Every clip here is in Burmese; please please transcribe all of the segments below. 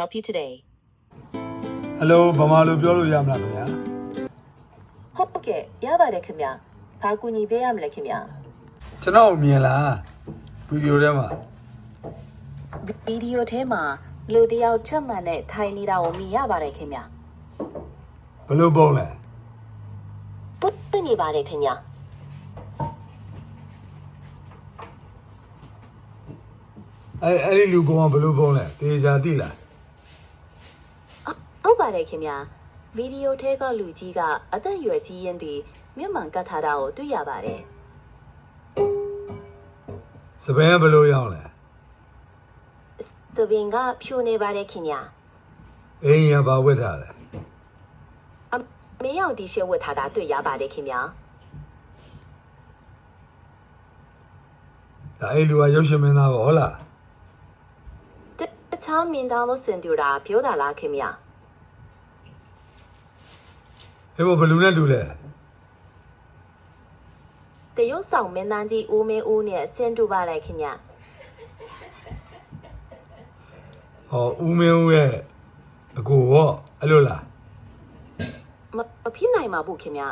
help you today? Hello ဘာမှလို့ပြောလို့ရမလားခင်ဗျာ ဟုတ်ကဲ့ရပါတယ်ခင်ဗျာဘာကူညီပေးရမလဲခင်ဗျာ ကျွန်တော်မြင်လားဗီဒီယိုထဲမှာ ဗီဒီယိုထဲမှာလူတယောက်ချက်မှန်နဲ့ထိုင်နေတာကိုမြင်ရပါတယ်ခင်ဗျာ ဘယ်လိုပုံလဲ ပုတ်နေပါတယ်ခင်ဗျာ အဲ့ဒီလူကောင်ကဘယ်လိုပုံလဲတေချာသိလား ဟုတ်ပါတယ်ခင်ဗျာဗီဒီယိုထဲကလူကြီးကအသက်အရွယ်ကြီးရင်ဒီမျက်မှန်ကတ်ထားတာကိုတွေ့ရပါတယ် စပင်းကဘယ်လိုရောက်လဲ စပင်ကဖြူနေပါတယ်ခင်ဗျာ အိမ်ရပါဝတ်ထားလဲ အမေရောက်ဒီရှေ့ဝတ်ထားတာတွေ့ရပါတယ်ခင်ဗျာ ဒါအဲ့လူကရုပ်ရှင်မင်းသားပေါ့ဟုတ်လား တခြားမင်းသားလို့စင်တူတာပြောတာလားခင်ဗျာ အဲ့ဘယ်လူနဲ့တူလဲ တရုတ်ဆောင်မင်းသားကြီးဦးမင်းဦးနဲ့ဆင်တူပါတယ်ခင်ဗျာ ဟောဦးမင်းဦးရဲ့အကိုပေါ့အဲ့လိုလား မဖြစ်နိုင်ပါဘူးခင်ဗျာ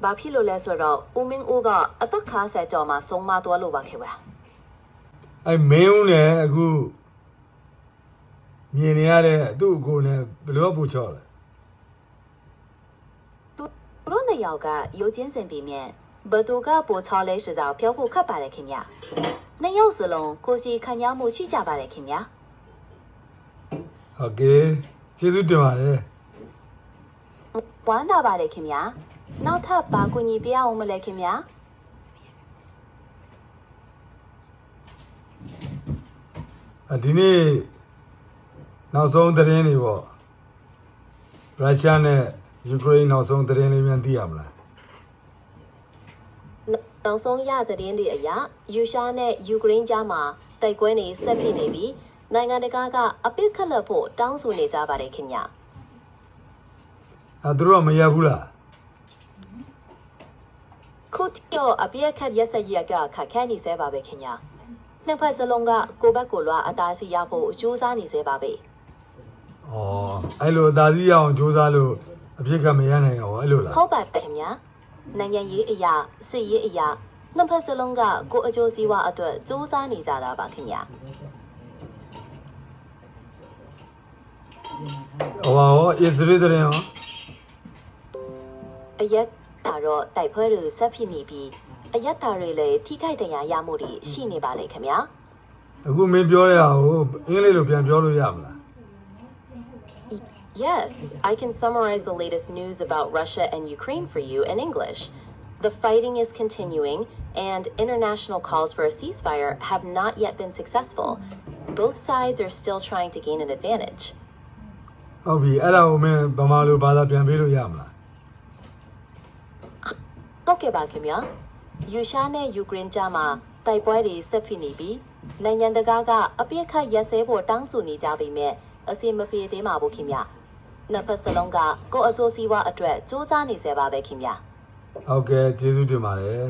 ဘာဖြစ်လို့လဲဆိုတော့ဦးမင်းဦးကအသက်50ကျော်မှဆုံးမသွားလို့ပါခင်ဗျာ အဲ့မင်းဦးနဲ့အခုမြင်နေရတဲ့သူ့အကိုနဲ့ဘယ်လိုပူချော်လဲ သူတို့နှစ်ယောက်ကရုပ်ချင်းစင်ပြီးမြဲဘသူကပိုချောလဲဆိုတော့ပြောဖို့ခက်ပါတယ်ခင်ဗျာနှစ်ယောက်စလုံးကိုစီခံရမှုရှိကြပါတယ်ခင်ဗျာ โอเคကျေးဇူးတင်ပါတယ် ဝမ်းသာပါတယ်ခင်ဗျာနောက်ထပ်ဘာကူညီပေးအောင်မလဲခင်ဗျာ ဒီနေ့နောက်ဆုံးသတင်းတွေပေါ့ရုရှားနဲ့ယူကရိန်းနောက်ဆုံးသတင်းလေးများသိရမလား နောက်ဆုံးရသတင်းတွေအရယူရှားနဲ့ယူကရိန်းကြားမှာတိုက်ပွဲတွေဆက်ဖြစ်နေပြီးနိုင်ငံတကာကအပစ်ခတ်လက်ဖို့တောင်းဆိုနေကြပါတယ်ခင်ဗျာ သူတို့ကမရဘူးလား ခုတော့အပစ်ခတ်ရက်စက်ရက်ကခက်ခဲနေသေးပါပဲခင်ဗျာနှစ်ဖက်စလုံးကကိုဘက်ကိုလွှာအသားစီရဖို့ကြိုးစားနေသေးပါပဲ ဩအဲ့လိုအသာစီးရအောင်စူးစမ်းလို့အဖြစ်ကမရနိုင်တော့အဲ့လိုလား ဟုတ်ပါတယ်ခင်ဗျာနိုင်ငံရေးအရာစစ်ရေးအရာနှစ်ဖက်စလုံးကကိုအကျိုးစီးပွားအတွက်ကြိုးစားနေကြတာပါခင်ဗျာ ဟောအစ္စရေးသတင်းရော အရက်တာတော့တိုက်ပွဲတွေဆက်ဖြစ်နေပြီးအရက်တာတွေလည်းထိခိုက်ဒဏ်ရာရမှုတွေရှိနေပါလေခင်ဗျာ အခုမင်းပြောရအောင်အင်္ဂလိပ်လိုပြန်ပြောလို့ရမလား Yes, I can summarize the latest news about Russia and Ukraine for you in English. The fighting is continuing, and international calls for a ceasefire have not yet been successful. Both sides are still trying to gain an advantage. ဟုတ်ပြီအဲ့ဒါကိုမင်းဗမာလိုဘာသာပြန်ပေးလို့ရမလား ဟုတ်ကဲ့ပါခင်ဗျာယူရှားနဲ့ယူကရိန်းကြားမှာတိုက်ပွဲတွေဆက်ဖြစ်နေပြီးနိုင်ငံတကာကအပြစ်ခတ်ရက်စဲဖို့တောင်းဆိုနေကြပေမဲ့အစီမပြေသေးပါဘူးခင်ဗျာနှစ်ဖက်စလုံးကကိုအကျိုးစီးပွားအတွက်စူးစမ်းနေစေပါပဲခင်ဗျာ ဟုတ်ကဲ့ကျေးဇူးတင်ပါတယ်